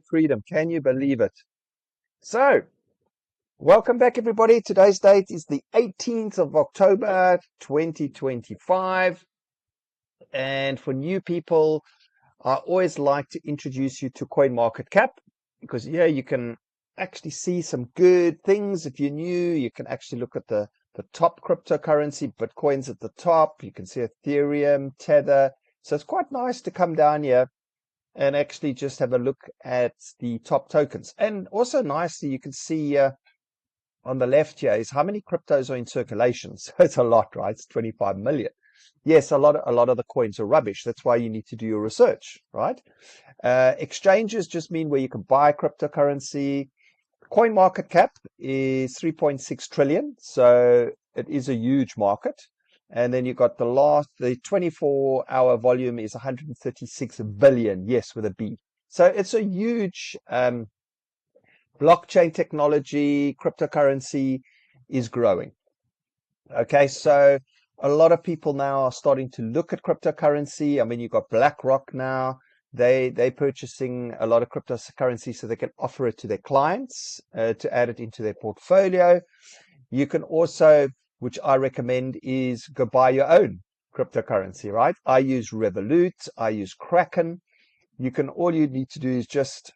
freedom. Can you believe it? So, welcome back, everybody. Today's date is the 18th of October, 2025. And for new people, I always like to introduce you to CoinMarketCap because, yeah, you can actually see some good things. If you're new, you can actually look at the top cryptocurrency, Bitcoin's at the top. You can see Ethereum, Tether. So it's quite nice to come down here and actually just have a look at the top tokens. And also nicely, you can see on the left here is how many cryptos are in circulation. So it's a lot, right? It's 25 million. Yes, a lot of the coins are rubbish. That's why you need to do your research, right? Exchanges just mean where you can buy cryptocurrency. CoinMarketCap is 3.6 trillion. So it is a huge market. And then you got the 24-hour volume is 136 billion, yes, with a B. So it's a huge blockchain technology, cryptocurrency is growing. Okay, so a lot of people now are starting to look at cryptocurrency. I mean, you've got BlackRock now. They're purchasing a lot of cryptocurrency so they can offer it to their clients to add it into their portfolio. You can also, which I recommend, is go buy your own cryptocurrency, right? I use Revolut, I use Kraken. All you need to do is just,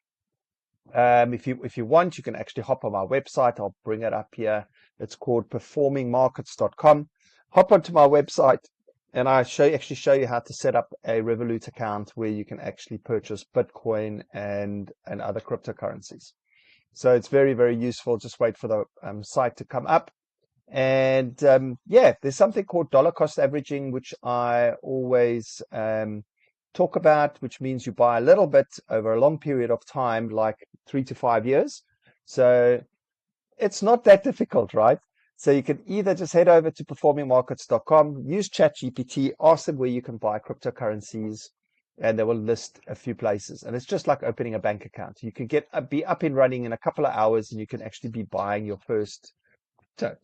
if you want, you can actually hop on my website. I'll bring it up here. It's called performingmarkets.com. Hop onto my website and I actually show you how to set up a Revolut account where you can actually purchase Bitcoin and other cryptocurrencies. So it's very, very useful. Just wait for the site to come up. And yeah, there's something called dollar cost averaging, which I always talk about, which means you buy a little bit over a long period of time, like 3 to 5 years. So it's not that difficult, right? So you can either just head over to performingmarkets.com, use ChatGPT, ask them where you can buy cryptocurrencies, and they will list a few places. And it's just like opening a bank account. You can be up and running in a couple of hours, and you can actually be buying your first crypto.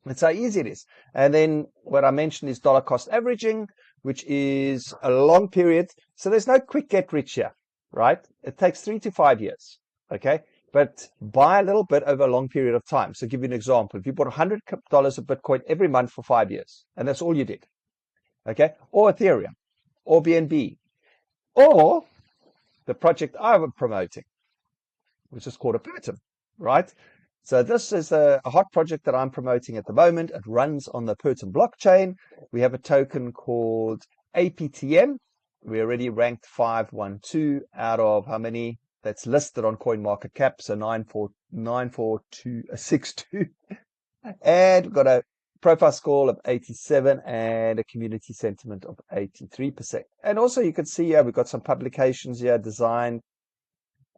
That's how easy it is. And then what I mentioned is dollar cost averaging, which is a long period. So there's no quick get rich here, right? It takes 3 to 5 years, okay? But buy a little bit over a long period of time. So I'll give you an example. If you bought $100 of Bitcoin every month for 5 years, and that's all you did, okay? Or Ethereum, or BNB, or the project I'm promoting, which is called APTM, right? So this is a hot project that I'm promoting at the moment. It runs on the APTM blockchain. We have a token called APTM. We already ranked 512 out of how many that's listed on CoinMarketCap. So 94262. And we've got a profile score of 87 and a community sentiment of 83%. And also you can see here, we've got some publications here designed.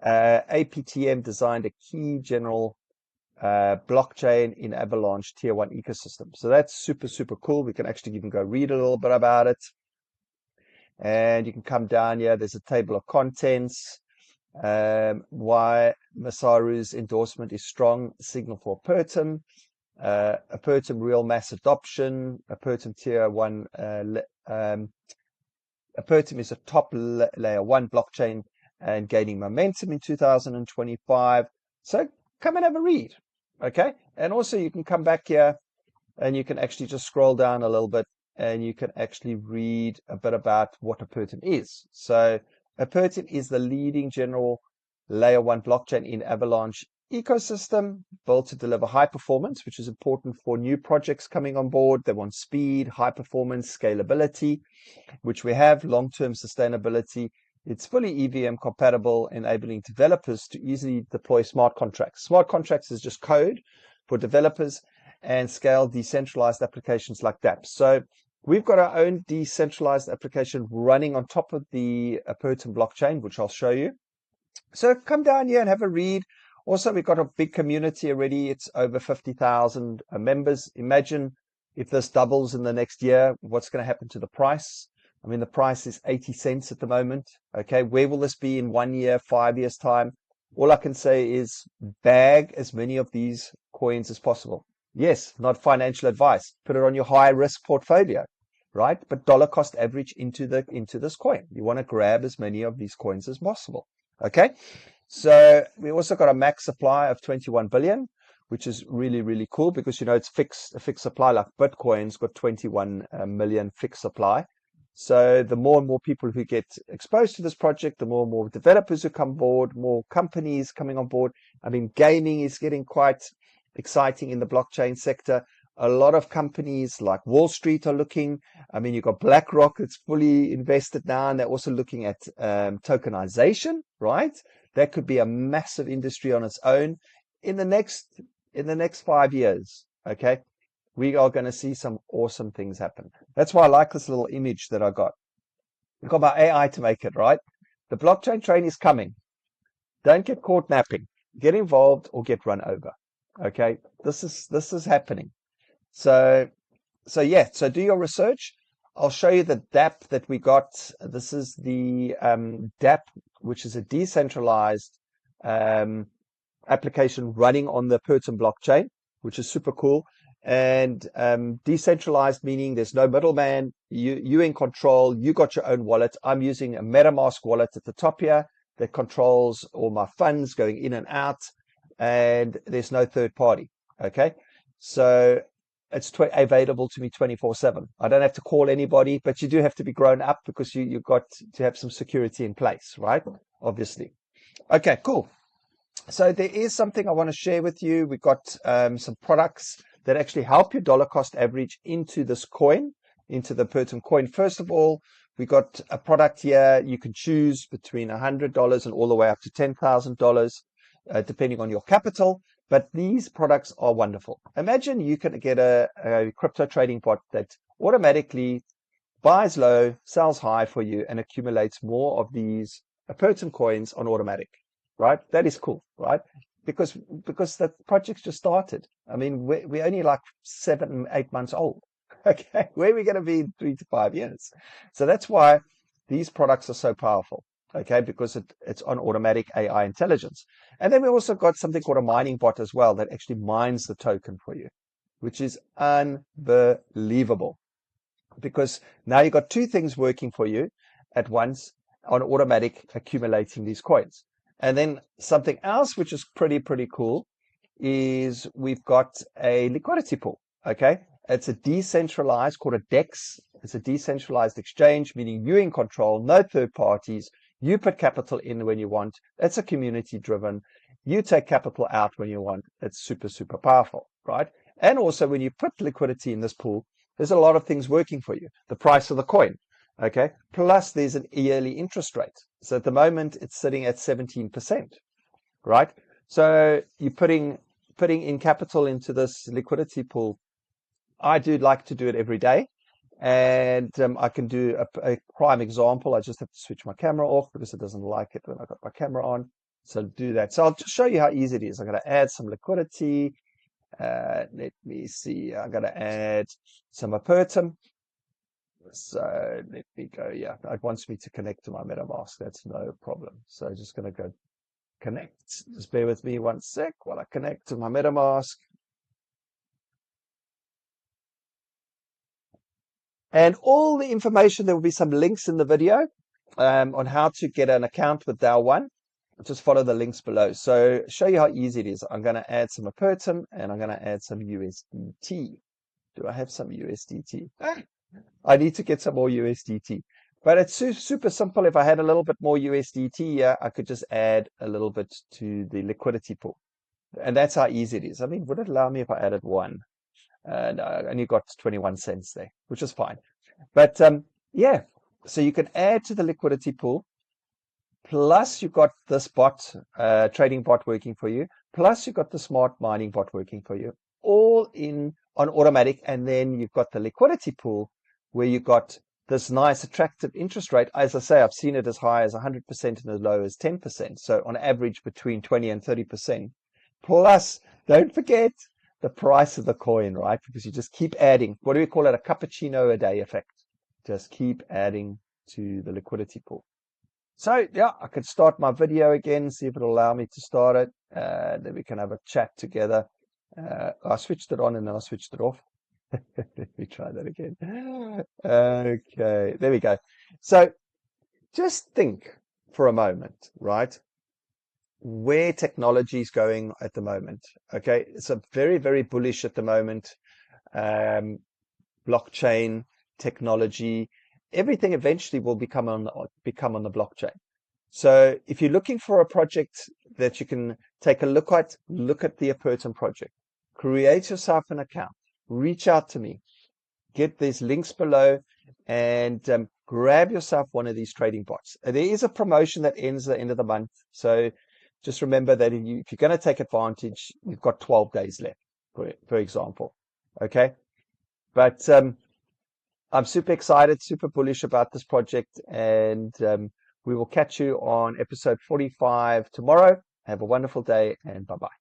APTM designed a key general blockchain in Avalanche tier 1 ecosystem. So that's super, super cool. We can actually even go read a little bit about it. And you can come down here. There's a table of contents. Why Masaru's endorsement is strong signal for APTM. APTM real mass adoption. APTM tier 1. APTM is a top layer 1 blockchain and gaining momentum in 2025. So come and have a read. Okay. And also you can come back here and you can actually just scroll down a little bit and you can actually read a bit about what APTM is. So APTM is the leading general layer 1 blockchain in Avalanche ecosystem, built to deliver high performance, which is important for new projects coming on board. They want speed, high performance, scalability, which we have, long-term sustainability. It's fully EVM compatible, enabling developers to easily deploy smart contracts. Smart contracts is just code for developers and scale decentralized applications like dApps. So we've got our own decentralized application running on top of the APTM blockchain, which I'll show you. So come down here and have a read. Also, we've got a big community already. It's over 50,000 members. Imagine if this doubles in the next year, what's going to happen to the price? I mean, the price is 80 cents at the moment. Okay, where will this be in 1 year, 5 years time? All I can say is bag as many of these coins as possible. Yes, not financial advice. Put it on your high risk portfolio, right? But dollar cost average into this coin. You want to grab as many of these coins as possible. Okay, So we also got a max supply of 21 billion, which is really, really cool because, it's a fixed supply. Like Bitcoin's got 21 million fixed supply. So the more and more people who get exposed to this project, the more and more developers who come board, more companies coming on board. I mean, gaming is getting quite exciting in the blockchain sector. A lot of companies like Wall Street are looking. I mean, you've got BlackRock that's fully invested now, and they're also looking at tokenization, right? That could be a massive industry on its own in the next 5 years. Okay, we are going to see some awesome things happen. That's why I like this little image that I got. I've got my AI to make it, right? The blockchain train is coming. Don't get caught napping. Get involved or get run over. Okay, this is happening. So yeah, so do your research. I'll show you the DApp that we got. This is the DApp, which is a decentralized application running on the APTM blockchain, which is super cool. And decentralized meaning there's no middleman. You in control. You got your own wallet. I'm using a MetaMask wallet at the top here that controls all my funds going in and out, and there's no third party. Okay, so it's available to me 24/7. I don't have to call anybody, but you do have to be grown up because you've got to have some security in place, right? Obviously. Okay, cool. So there is something I want to share with you. We've got some products that actually help your dollar cost average into this coin, into the APTM coin. First of all, we got a product here. You can choose between $100 and all the way up to $10,000, depending on your capital. But these products are wonderful. Imagine you can get a crypto trading bot that automatically buys low, sells high for you, and accumulates more of these APTM coins on automatic, right? That is cool, right? Because the project's just started. I mean, we're only like 7, 8 months old. Okay, where are we going to be in 3 to 5 years? So that's why these products are so powerful. Okay, because it's on automatic AI intelligence. And then we also got something called a mining bot as well that actually mines the token for you, which is unbelievable. Because now you've got two things working for you at once on automatic accumulating these coins. And then something else which is pretty cool is we've got a liquidity pool. Okay, it's a decentralized, called a DEX. It's a decentralized exchange, meaning you're in control, no third parties. You put capital in when you want. It's a community driven. You take capital out when you want. It's super powerful, right? And also when you put liquidity in this pool, there's a lot of things working for you. The price of the coin, okay? Plus there's an yearly interest rate. So at the moment it's sitting at 17%, right? So you're putting in capital into this liquidity pool. I do like to do it every day. And I can do a prime example. I just have to switch my camera off because it doesn't like it when I've got my camera on. So do that. So I'll just show you how easy it is. I'm going to add some liquidity. Let me see. I'm going to add some APTM. So let me go. Yeah, it wants me to connect to my MetaMask. That's no problem. So I'm just going to go connect. Just bear with me 1 sec while I connect to my MetaMask. And all the information, there will be some links in the video on how to get an account with DAO1. Just follow the links below. So show you how easy it is. I'm going to add some APTM and I'm going to add some USDT. Do I have some USDT? I need to get some more USDT. But it's super simple. If I had a little bit more USDT here, I could just add a little bit to the liquidity pool. And that's how easy it is. I mean, would it allow me if I added one? And I only got 21 cents there, which is fine. But yeah, so you can add to the liquidity pool. Plus you've got this bot, trading bot working for you. Plus you've got the smart mining bot working for you, all in on automatic. And then you've got the liquidity pool where you've got this nice attractive interest rate. As I say, I've seen it as high as 100% and as low as 10%. So on average between 20 and 30%. Plus, don't forget the price of the coin, right? Because you just keep adding. What do we call it? A cappuccino a day effect. Just keep adding to the liquidity pool. So yeah, I could start my video again, see if it'll allow me to start it. Then we can have a chat together. I switched it on and then I switched it off. Let me try that again. Okay, there we go. So just think for a moment, right? where technology is going at the moment. Okay, it's a very, very bullish at the moment. Um, Blockchain technology, everything eventually will become on the blockchain. So if you're looking for a project that you can take a look at the APTM project, create yourself an account, reach out to me, get these links below, and grab yourself one of these trading bots. There is a promotion that ends at the end of the month. So just remember that if you're going to take advantage, you've got 12 days left, for example. Okay. But I'm super excited, super bullish about this project, and we will catch you on episode 45 tomorrow. Have a wonderful day, and bye-bye.